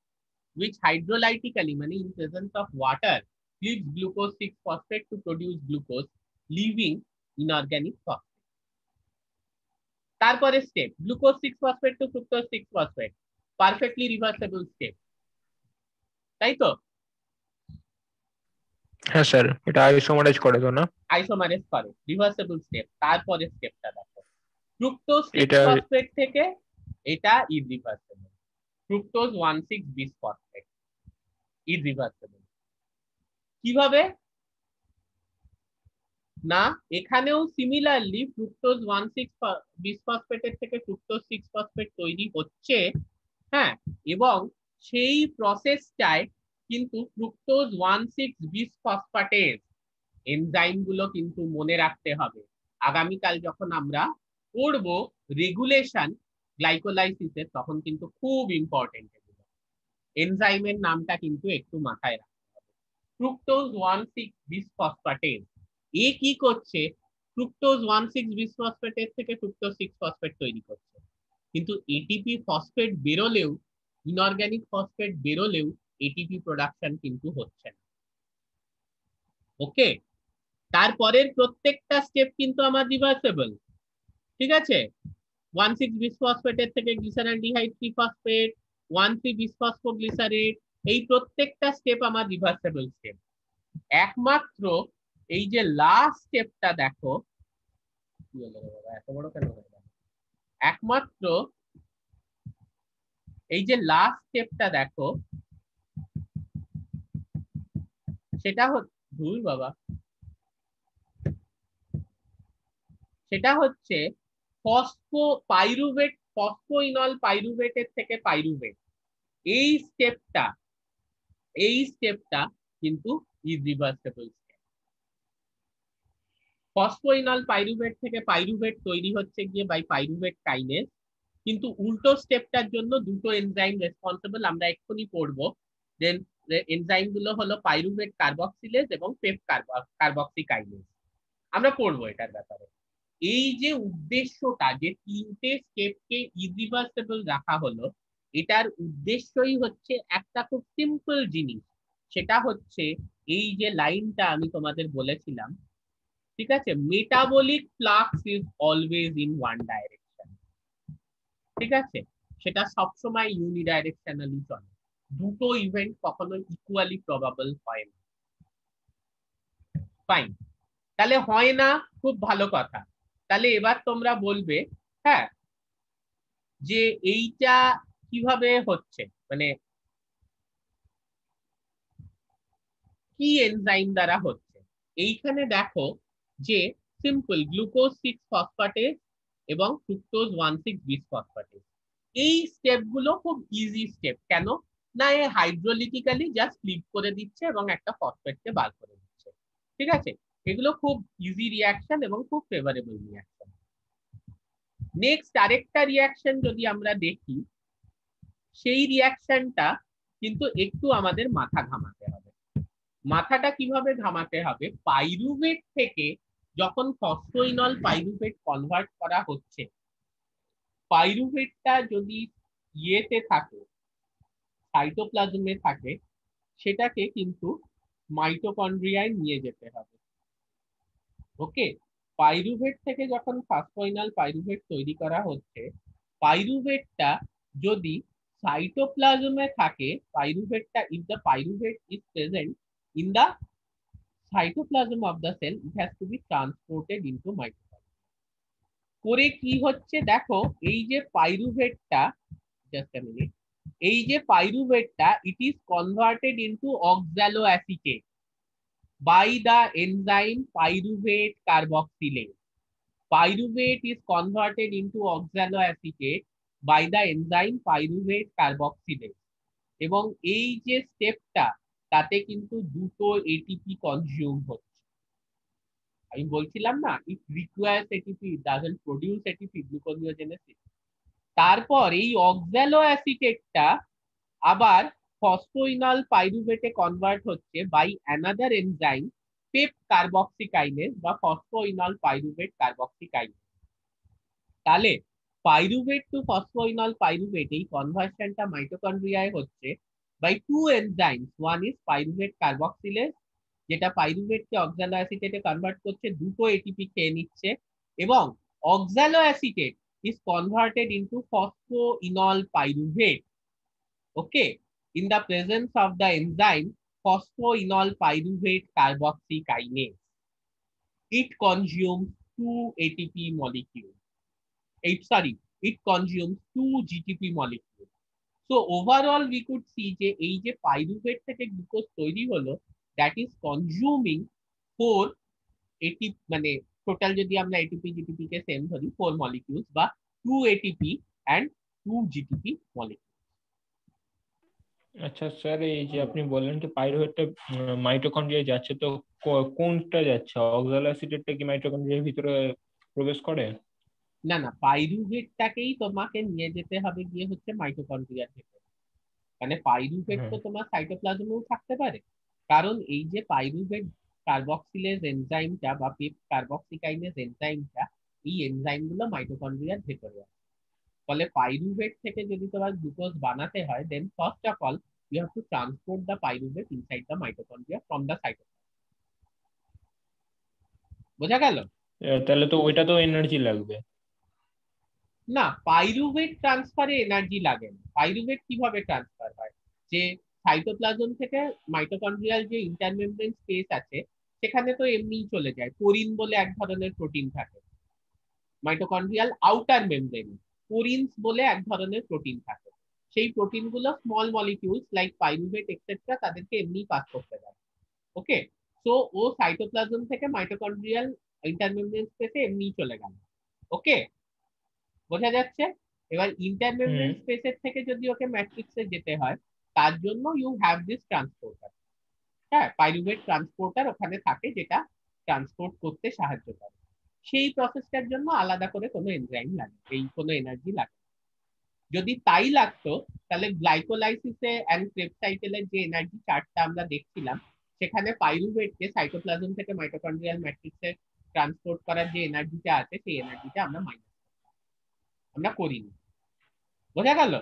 Speaker 1: মানে in presence of water leaves glucose 6-phosphate to produce glucose, leaving inorganic phosphate. তারপরে step glucose six phosphate to fructose six phosphate, perfectly reversible step, তাই তো?
Speaker 2: হ্যাঁ sir, এটা আইসোমারাইজ করে তো না?
Speaker 1: Isomerase করে, রিভার্সেবল স্টেপ। তারপরে স্টেপটা দেখো, ফ্রুক্টোজ
Speaker 2: এটা
Speaker 1: 6-ফসফেট থেকে এটা ইরিভার্সেবল, ফ্রুক্টোজ 1,6-বিসফসফেট, ইরিভার্সেবল। কিভাবে না, এখানেও সিমিলারলি ফ্রুক্টোজ 1,6-বিসফসফেটের থেকে ফ্রুক্টোজ 6-ফসফেট তৈরি হচ্ছে, হ্যাঁ, এবং সেই প্রসেসটায় কিন্তু ফ্রুক্টোজ 1,6-বিসফসফেটেজ এনজাইম গুলো কিন্তু মনে রাখতে হবে। আগামীকাল যখন আমরা পড়ব রেগুলেশন গ্লাইকোলাইসিসের তখন কিন্তু খুব ইম্পর্টেন্ট এগুলো, এনজাইমের নামটা কিন্তু একটু মাথায় রাখতে হবে। ফ্রুক্টোজ 1,6-বিসফসফেটেজ এ কি করছে? ফ্রুক্টোজ 1,6-বিসফসফেটের থেকে ফ্রুক্টোজ 6-ফসফেট তৈরি করছে, কিন্তু এটিপি ফসফেট বেরোলেও, ইনঅর্গানিক ফসফেট বেরোলেও এটিপি প্রোডাকশন কিন্তু হচ্ছে না। ওকে, তারপরের প্রত্যেকটা স্টেপ কিন্তু আমার রিভার্সেবল, ঠিক আছে? 1,6-বিসফসফেটের থেকে গ্লিসারলডিহাইড 3-ফসফেট, 1,3-বিসফসফোগ্লিসারেট, এই প্রত্যেকটা স্টেপ আমার রিভার্সেবল স্টেপ। একমাত্র এই যে লাস্ট স্টেপটা দেখো, কি হলো বাবা, এত বড় কেন হয়ে গেল? একমাত্র এই যে লাস্ট স্টেপটা দেখো, সেটা ভুল বাবা, সেটা হচ্ছে ফসফোপাইরুভেট ফসফোইনল পাইরুভেটের থেকে পাইরুভেট, এই স্টেপটা কিন্তু ইররিভার্সিবল স্টেপ। ফসফোইনল পাইরুভেট থেকে পাইরুভেট তৈরি হচ্ছে গিয়ে বাই পাইরুভেট কাইনেজ, কিন্তু উল্টো স্টেপটার জন্য দুটো এনজাইম রেসপন্সিবল, আমরা এক্ষুনি পড়বো। দেন এনজাইম গুলো হলো পাইরুভেট কার্বক্সিলেজ এবং পেপ কার্বক্সি কাইনেজ, আমরা পড়বো এটার ব্যাপারে। এই যে উদ্দেশ্যটা, যে তিনটে স্টেপকে ইররিভার্সিবল রাখা হলো, এটার উদ্দেশ্যই হচ্ছে একটা খুব সিম্পল জিনিস, সেটা হচ্ছে এই যে লাইনটা আমি তোমাদের বলেছিলাম, ঠিক আছে, metabolic flux is always in one direction, ঠিক আছে, সেটা সবসময় ইউনিডাইরেকশনালি চলে, দুটো ইভেন্ট কখনো ইকুয়ালি প্রবাবল হয় না। ফাইন, তাহলে হয় না, খুব ভালো কথা। তাহলে এবার তোমরা বলবে হ্যাঁ যে এইটা কিভাবে হচ্ছে, মানে কি এনজাইম দ্বারা হচ্ছে। এইখানে দেখো যে সিম্পল গ্লুকোজ 6 ফসফেটেজ এবং ফ্রুক্টোজ 1,6 বিসফসফেটেজ, এই স্টেপ গুলো খুব ইজি স্টেপ। কেন না, এ হাইড্রোলিটিক্যালি জাস্ট ফ্লিপ করে দিচ্ছে এবং একটা ফসফেটকে বার করে দিচ্ছে, ঠিক আছে, এগুলো খুব ইজি রিয়াকশন এবং খুব ফেভারেবল রিয়াকশন। নেক্সট আরেকটা রিয়াকশন যদি আমরা দেখি, সেই রিয়াকশনটা কিন্তু একটু আমাদের মাথা ঘামাতে হবে। মাথাটা কিভাবে ঘামাতে হবে, পাইরুভেট থেকে যখন ফসফোইনল পাইরুভেট কনভার্ট করা হচ্ছে, পাইরুভেটটা যদি ইয়েতে থাকে, সাইটোপ্লাজমে থাকে, সেটাকে কিন্তু মাইটোকন্ড্রিয়ায় নিয়ে যেতে হবে। ওকে, পাইরুভেট থেকে যখন ফসফোইনল পাইরুভেট তৈরি করা হচ্ছে, পাইরুভেটটা যদি সাইটোপ্লাজমে থাকে, পাইরুভেটটা, if the pyruvate is present in the cytoplasm of the cell, it has to be transported into mitochondria. করে কি হচ্ছে দেখো, এই যে পাইরুভেটটা, জাস্ট আ মিনিট, এই যে পাইরুভেটটা, it is converted into oxaloacetate by the enzyme pyruvate carboxylase. Pyruvate is converted into oxaloacetate by the enzyme pyruvate carboxylase, এবং এই যে স্টেপটা, তাতে কিন্তু দুটো এটিপি কনজিউম হচ্ছে। আমি বলছিলাম না, it requires ATP, it doesn't produce ATP, gluconeogenesis. তারপর এই অক্সালো অ্যাসিটেটটা আবার ফসফোইনল পাইরুভেটে কনভার্ট হচ্ছে বাই অ্যানাদার এনজাইম পেপ কার্বক্সিকাইনেজ বা ফসফোইনল পাইরুভেট কার্বক্সিকাইনেজ। তাহলে পাইরুভেট টু ফসফোইনল পাইরুভেট, এই কনভার্সনটা মাইটোকন্ড্রিয়ায় হচ্ছে by two enzymes. One is pyruvate carboxylase, যেটা পাইরুভেটকে অক্সালো অ্যাসিটেটে কনভার্ট করছে, দুটো এটিপি খেয়ে নিচ্ছে, এবং অক্সালো acetate is converted into phosphoenol pyruvate, okay, in the presence of the enzyme phosphoenol pyruvate carboxykinase. It consumes two ATP molecules. It consumes two GTP molecules. So overall we could see যে এই যে pyruvate থেকে glucose তৈরি হলো, that is consuming 4 ATP, মানে total যদি আমরা ATP GTP কে same ধরি 4 molecules বা 2 ATP and 2 GTP molecules.
Speaker 2: আচ্ছা স্যার, এই যে আপনি বললেন কি পাইরুভেটটা মাইটোকন্ড্রিয়ায় যাচ্ছে, তো কোনটা যাচ্ছে, অক্সালো অ্যাসিটেটটা কি মাইটোকন্ড্রিয়ার ভিতরে প্রবেশ করে?
Speaker 1: না না, পাইরুভেটটাকেই তোমাকে নিয়ে যেতে হবে গিয়ে হচ্ছে মাইটোকন্ড্রিয়ার ভেতরে। মানে পাইরুভেট তো তোমার সাইটোপ্লাজমেও থাকতে পারে, কারণ এই যে পাইরুভেট কার্বক্সিলেজ এনজাইমটা বা পেপ কার্বক্সিকাইনেজ এনজাইমটা, এই এনজাইম গুলো মাইটোকন্ড্রিয়ার ভেতরে আছে। ফলে পাইরুভেট থেকে যদি তোমার গ্লুকোজ বানাতে হয়, then first of all you have to transport the pyruvate inside the mitochondria from the cytoplasm. বোঝা গেল?
Speaker 2: তাহলে তো ওইটা তো এনার্জি লাগবে
Speaker 1: না, পাইরুভেট ট্রান্সফারে এনার্জি লাগে না। পাইরুভেট কিভাবে ট্রান্সফার হয়, যে সাইটোপ্লাজম থেকে মাইটোকন্ড্রিয়াল যে ইন্টারমেমব্রেন স্পেস আছে, সেখানে তো এমনিই চলে যায়। কোরিন বলে এক ধরনের প্রোটিন থাকে মাইটোকন্ড্রিয়াল আউটার মেমব্রেনে, কোরিনস বলে এক ধরনের প্রোটিন থাকে। সেই প্রোটিন গুলো small molecules like pyruvate etcetera তাদেরকে এমনি পাস করতে পারে। ওকে, সো ও সাইটোপ্লাজম থেকে মাইটোকন্ড্রিয়াল ইন্টারমেমব্রেন স্পেসে এমনি চলে গেল। ওকে, বোঝা যাচ্ছে? এবার ইন্টারমেমব্রেন স্পেসের থেকে যদি ওকে ম্যাট্রিক্সে যেতে হয় তার জন্য ইউ হ্যাভ দিস ট্রান্সপোর্টার। হ্যাঁ, পাইরুভেট ট্রান্সপোর্টার ওখানে থাকে যেটা ট্রান্সপোর্ট করতে সাহায্য করে। সেই প্রসেসটার জন্য আলাদা করে কোনো এনজাইম লাগে, এই কোনো এনার্জি লাগে। যদি তাই লাগতো তাহলে গ্লাইকোলাইসিসে এন্ড ক্রেবস সাইকেলের যে এনার্জি চার্টটা আমরা দেখছিলাম সেখানে পাইরুভেটকে সাইটোপ্লাজম থেকে মাইটোকন্ড্রিয়াল ম্যাট্রিক্সে ট্রান্সপোর্ট করার যে এনার্জিটা আছে সেই এনার্জিটা আমরা মাইনাস আমরা করিনি। বোঝা গেল?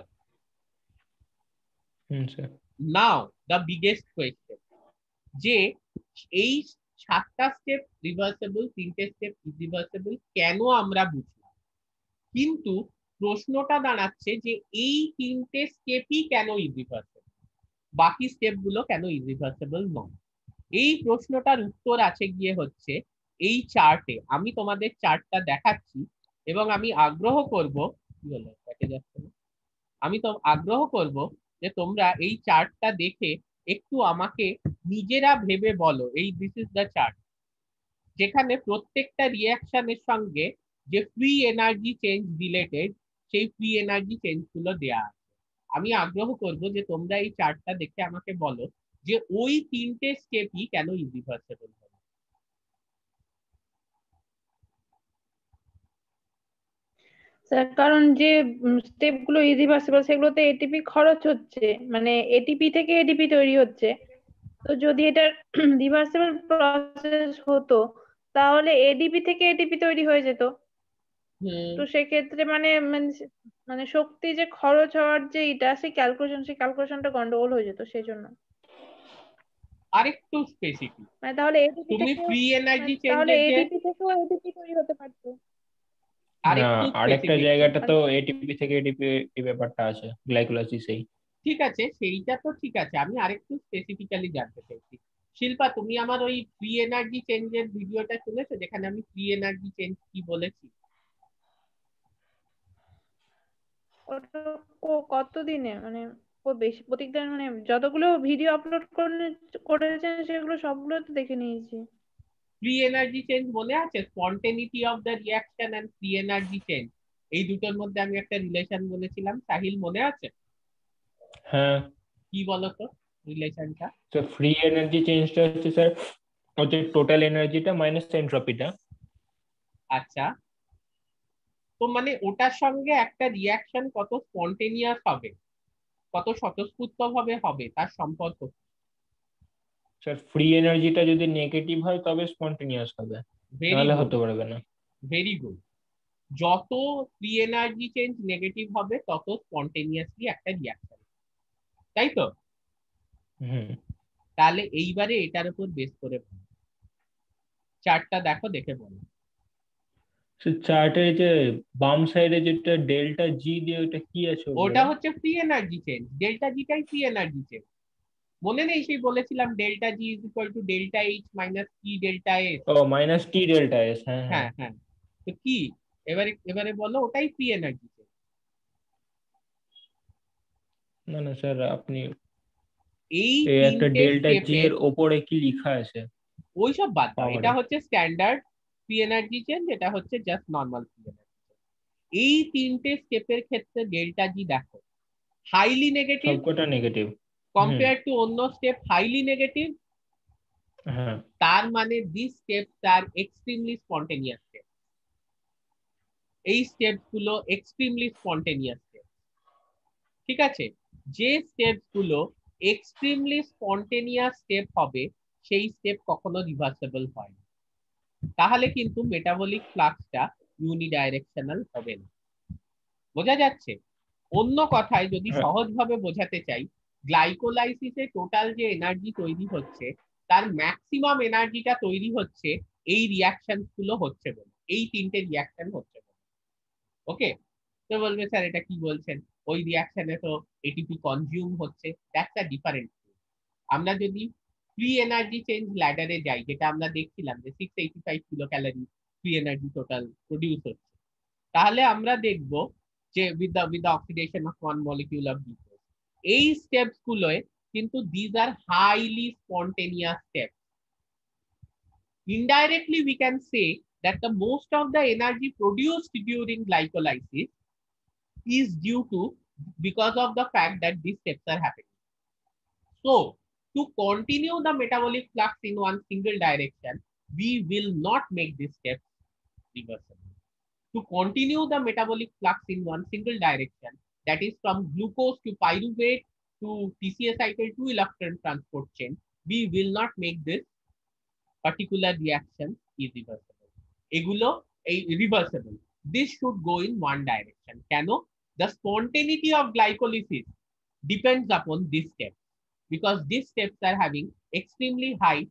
Speaker 1: নাও দ্য বিগেস্ট কোয়েশ্চেন, যে এই 7টা স্টেপ রিভার্সেবল, 3টে স্টেপ ইরিভার্সেবল কেন আমরা বুঝলাম, কিন্তু প্রশ্নটা দাঁড়াচ্ছে যে এই 3টে স্টেপই কেন ইরিভার্সেবল, বাকি স্টেপগুলো কেন ইরিভার্সেবল নয়? এই প্রশ্নটার উত্তর আছে গিয়ে হচ্ছে এই চার্টে। আমি তোমাদের চার্টটা দেখাচ্ছি এবং আমি আগ্রহ করব, কি হলো দেখে যাচ্ছে না, আমি তো আগ্রহ করব যে তোমরা এই চার্টটা দেখে একটু আমাকে নিজেরা ভেবে বলো, এই দিস ইজ দ্য চার্ট, যেখানে প্রত্যেকটা রিয়াকশনের সঙ্গে যে ফ্রি এনার্জি চেঞ্জ রিলেটেড সেই ফ্রি এনার্জি চেঞ্জ গুলো দেয়া আছে। আমি আগ্রহ করব যে তোমরা এই চার্টটা দেখে আমাকে বলো যে ওই 3টে স্টেপই কেন ইরিভার্সেবল হবে।
Speaker 4: স্যার কারণ যে স্টেপ গুলো ইরিভার্সিবল সেগুলোতে এটিপি খরচ হচ্ছে, মানে এটিপি থেকে এটিপি তৈরি হচ্ছে। তো যদি এটা রিভার্সিবল প্রসেস হতো তাহলে এডিপি থেকে এটিপি তৈরি হয়ে যেত। তো সেক্ষেত্রে মানে শক্তি যে খরচ হওয়ার যে এটা সেই ক্যালকুলেশনটা গন্ডগোল হয়ে যেত, সেই জন্য।
Speaker 1: আরেকটু স্পেসিফিক,
Speaker 4: মানে তাহলে এডিপি
Speaker 1: তুমি
Speaker 4: থেকে
Speaker 1: ফ্রি এনার্জি
Speaker 4: তাহলে
Speaker 1: চেঞ্জের যে
Speaker 4: এডিপি থেকেও এটিপি তৈরি হতে পারতো।
Speaker 2: আরেকটা জায়গাটা তো এটিপি থেকে এটিপি এই ব্যাপারটা আছে গ্লাইকোলাইসিসেই।
Speaker 1: ঠিক আছে, সেইটা তো ঠিক আছে, আমি আরেকটু স্পেসিফিক্যালি জানতে চাইছি। শিল্পা, তুমি আমার ওই ফ্রি এনার্জি চেঞ্জের ভিডিওটা শুনেছো যেখানে আমি ফ্রি এনার্জি চেঞ্জ কি বলেছি?
Speaker 4: ওটা কতদিনে মানে বেশি প্রত্যেকদিন মানে যতগুলো ভিডিও আপলোড করেছেন সেগুলো সবগুলো তো দেখে নিয়েছি।
Speaker 1: ফ্রি এনার্জি চেঞ্জ মনে আছে? Spontaneity of the reaction and free energy change, এই দুটোর মধ্যে আমি একটা রিলেশন বলেছিলাম, সাহিল মনে আছে?
Speaker 2: হ্যাঁ,
Speaker 1: কি বলতো রিলেশনটা?
Speaker 2: তো ফ্রি এনার্জি চেঞ্জটা হচ্ছে স্যার হচ্ছে টোটাল এনার্জিটা মাইনাস এন্ট্রপিটা।
Speaker 1: আচ্ছা, তো মানে ওটার সঙ্গে একটা রিয়াকশন কত স্পন্টেনিয়াস হবে, কত স্বতঃস্ফূর্ত ভাবে হবে তার সম্পর্ক।
Speaker 2: স্যার ফ্রি এনার্জিটা যদি নেগেটিভ হয় তবে স্পন্টেনিয়াস হবে,
Speaker 1: ভেরি
Speaker 2: নাহলে
Speaker 1: গুড,
Speaker 2: হতে পারবে না।
Speaker 1: Very good. যত ফ্রি এনার্জি চেঞ্জ নেগেটিভ হবে তত স্পন্টেনিয়াসলি একটা রিয়াকশন, তাই তো? তাহলে এইবারে এটার উপর বেস করে চার্টটা দেখো, দেখে বলো।
Speaker 2: চার্টের যে বাম সাইডে যেটা ডেল্টা জি দিয়ে ওটা কি আছে?
Speaker 1: ওটা হচ্ছে ফ্রি এনার্জি চেঞ্জ, ডেল্টা জিটাই ফ্রি এনার্জি চেঞ্জ। মনে নেই সেই বলেছিলাম delta G is equal to delta H minus T delta S.
Speaker 2: ও মাইনাস টি ডেল্টা এস, হ্যাঁ
Speaker 1: হ্যাঁ হ্যাঁ, তো কি এবারে এবারে বলো ওটাই ফ্রি এনার্জি চেঞ্জ।
Speaker 2: না না স্যার, আপনি
Speaker 1: এই
Speaker 2: একটা
Speaker 1: তিনটে
Speaker 2: ডেল্টা জি
Speaker 1: স্টেপে
Speaker 2: এর উপরে কি লেখা আছে?
Speaker 1: ওইসব বাদ দাও, এটা
Speaker 2: পাওয়ারে
Speaker 1: হচ্ছে স্ট্যান্ডার্ড ফ্রি এনার্জি চেঞ্জ, এটা হচ্ছে জাস্ট নর্মাল ফ্রি এনার্জি। এই তিনটে স্টেপের ক্ষেত্রে ডেল্টা জি দেখো হাইলি নেগেটিভ,
Speaker 2: সবকটা নেগেটিভ
Speaker 1: কম্পেয়ার টু অন্য স্টেপ হাইলি নেগেটিভ।
Speaker 2: হ্যাঁ,
Speaker 1: তার মানে this steps are extremely spontaneous step, এই স্টেপস গুলো এক্সট্রিমলি স্পন্টেনিয়াস স্টেপ। ঠিক আছে, যে স্টেপস গুলো এক্সট্রিমলি স্পন্টেনিয়াস স্টেপ হবে সেই স্টেপ কখনো রিভার্সেবল হয় না, তাহলে কিন্তু মেটাবলিক ফ্লাক্সটা ইউনিডাইরেকশনাল হবে না। বোঝা যাচ্ছে? অন্য কথায় যদি সহজভাবে বোঝাতে চাই, গ্লাইকোলাইসিসে টোটাল যে এনার্জি তৈরি হচ্ছে তার ম্যাক্সিমাম এনার্জিটা তৈরি হচ্ছে এই রিয়াকশন গুলো হচ্ছে বলে, এই তিনটে রিয়াকশন হচ্ছে বলে। ওকে, তো বলবে স্যার এটা কি বলছেন, ওই রিয়াকশনে তো এটিপি কনজিউম হচ্ছে, দ্যাটস আ ডিফারেন্ট। আমরা যদি ফ্রি এনার্জি চেঞ্জ ল্যাডারে যাই, যেটা আমরা দেখছিলাম যে 685 kilo calorie free energy total produce হচ্ছে, তাহলে আমরা দেখব যে with the oxidation of one molecule of glucose, এই স্টেপস গুলোয় কিন্তু these are highly spontaneous steps. Indirectly we can say that the most of the energy produced during glycolysis is due to because of the fact that these steps are happening. So to continue the metabolic flux in one single direction, we will not make these steps reversible. To continue the metabolic flux in one single direction, that is from glucose to pyruvate to TCA cycle to electron transport chain, we will not make this particular reaction irreversible. Egulo reversible. This should go in one direction. Cano? The spontaneity of glycolysis depends upon this step, because these steps are having extremely high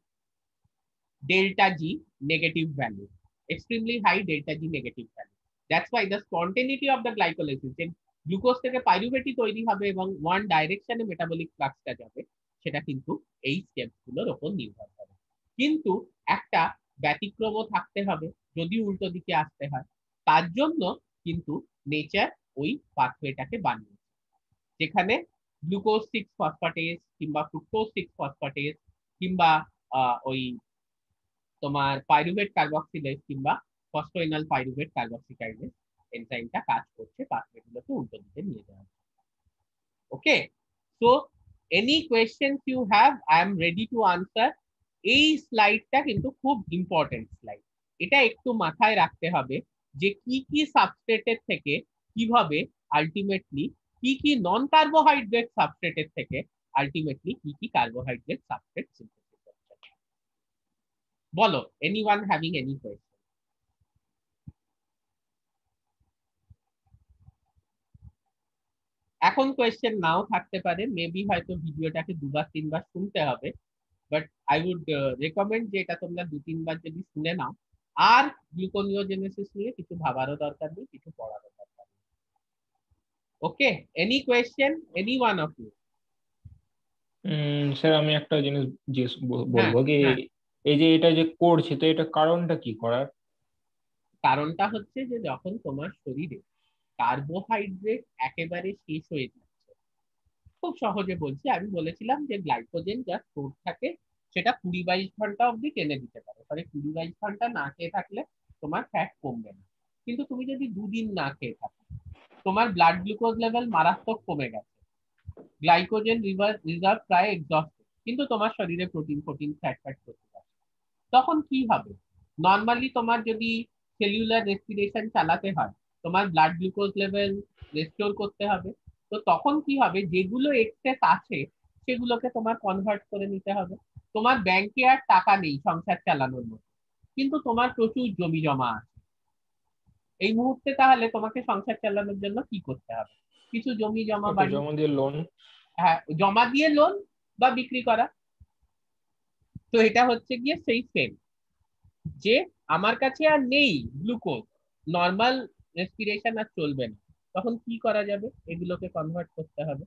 Speaker 1: delta G negative value. Extremely high delta G negative value. That's why the spontaneity of the glycolysis in glucose থেকে পাইরুভেটই তৈরি হবে এবং one ডাইরেকশনে metabolic ফ্লাক্সটা যাবে, সেটা কিন্তু এই স্টেপগুলোর উপর নির্ভর করে। কিন্তু একটা ব্যতিক্রমও থাকতে হবে, যদি উল্টো দিকে আসতে হয়, তার জন্য কিন্তু নেচার ওই পাথওয়েটাকে বানিয়েছে, যেখানে গ্লুকোজ 6 ফসফেটেজ কিংবা ফ্রুক্টোজ 6 ফসফেটেজ কিংবা ওই তোমার পাইরুভেট কার্বক্সিলেজ কিংবা ফসফোইনাল পাইরুভেট কার্বক্সিকাইলেজ এনজাইমটা কাজ করছে পাথওয়েগুলোকে উল্টো দিকে নিয়ে যাওয়া। Okay, so any questions you have, I am ready to answer. এই স্লাইডটা কিন্তু খুব ইম্পর্টেন্ট স্লাইড, এটা একটু মাথায় রাখতে হবে যে কি কি সাবস্ট্রেটের থেকে কিভাবে আলটিমেটলি কি কি নন কার্বোহাইড্রেট সাবস্ট্রেটের থেকে আলটিমেটলি কি কি কার্বোহাইড্রেট সাবস্ট্রেট সিনথেসিস হচ্ছে। বলো, এনিওয়ান হ্যাভিং এনি কোয়েশ্চেন? এখন কোয়েশ্চেন নাও থাকতে পারে, মেবি হয়তো ভিডিওটাকে দুবার তিনবার শুনতে হবে, বাট আই উড রেকমেন্ড যে এটা তোমরা 2-3 বার যদি শুনে নাও, আর গ্লুকোনিওজেনেসিস নিয়ে কিছু ভাবারও দরকার নেই, কিছু পড়ারও দরকার নেই। Okay, any question, any one of you?
Speaker 2: Sir আমি একটা জিনিস বলবো কি, এই যে এটা যে করছে, তো এটা কারণটা কি করার?
Speaker 1: কারণটা হচ্ছে যে যখন তোমার শরীরে কার্বোহাইড্রেট একেবারে শেষ হয়ে যাচ্ছে, খুব সহজে বলছি, আমি বলেছিলাম যে গ্লাইকোজেন যা স্টোর থাকে সেটা 20-22 ঘন্টা অবধি টেনে দিতে পারে, ফলে 20-22 ঘন্টা না খেয়ে থাকলে তোমার ফ্যাট কমবে না। কিন্তু তুমি যদি 2 দিন না খেয়ে থাকো, তোমার ব্লাড গ্লুকোজ লেভেল মারাত্মক কমে গেছে, গ্লাইকোজেন রিজার্ভ প্রায় এক্সস্টেড, কিন্তু তোমার শরীরে প্রোটিন ফ্যাট করতে পারছে, তখন কি হবে? নর্মালি তোমার যদি সেলুলার রেসপিরেশন চালাতে হয়, তোমার ব্লাড গ্লুকোজ লেভেল রেস্টোর করতে হবে, তো তখন কি হবে? যেগুলো এক্সেস আছে সেগুলোকে তোমার কনভার্ট করে নিতে হবে। তোমার ব্যাংকে আর টাকা নেই সংসার চালানোর মতো, কিন্তু তোমার প্রচুর জমি জমা আছে এই মুহূর্তে, তাহলে তোমাকে সংসার চালানোর জন্য কি করতে হবে? কিছু জমি জমা বাড়ি,
Speaker 2: জমা দিয়ে লোন,
Speaker 1: হ্যাঁ জমা দিয়ে লোন বা বিক্রি করা। তো এটা হচ্ছে গিয়ে সেই সেম, যে আমার কাছে আর নেই গ্লুকোজ, নর্মাল রেসপিরেশন আর চলবে না, তখন কি করা যাবে? এগুলোকে কনভার্ট করতে হবে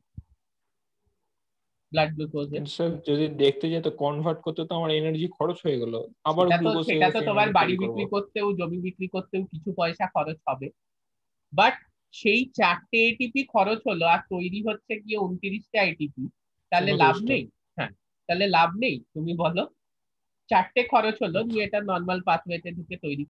Speaker 1: ব্লাড গ্লুকোজে।
Speaker 2: যদি দেখতে যেত কনভার্ট করতে, তো আমার এনার্জি খরচ হয়ে গেল, আবার গ্লুকোজ
Speaker 1: সেটা তো তোমার বাড়ি বিক্রি করতেও জমি বিক্রি করতেও কিছু পয়সা খরচ হবে, বাট সেই 4টে এটিপি খরচ হলো আর তৈরি হচ্ছে গিয়ে 29টা এটিপি, তাহলে লাভ নেই? হ্যাঁ, তাহলে লাভ নেই, তুমি বলো। 4টে খরচ হলো, তুমি এটা নর্মাল পাথওয়েতে ঢুকে তৈরি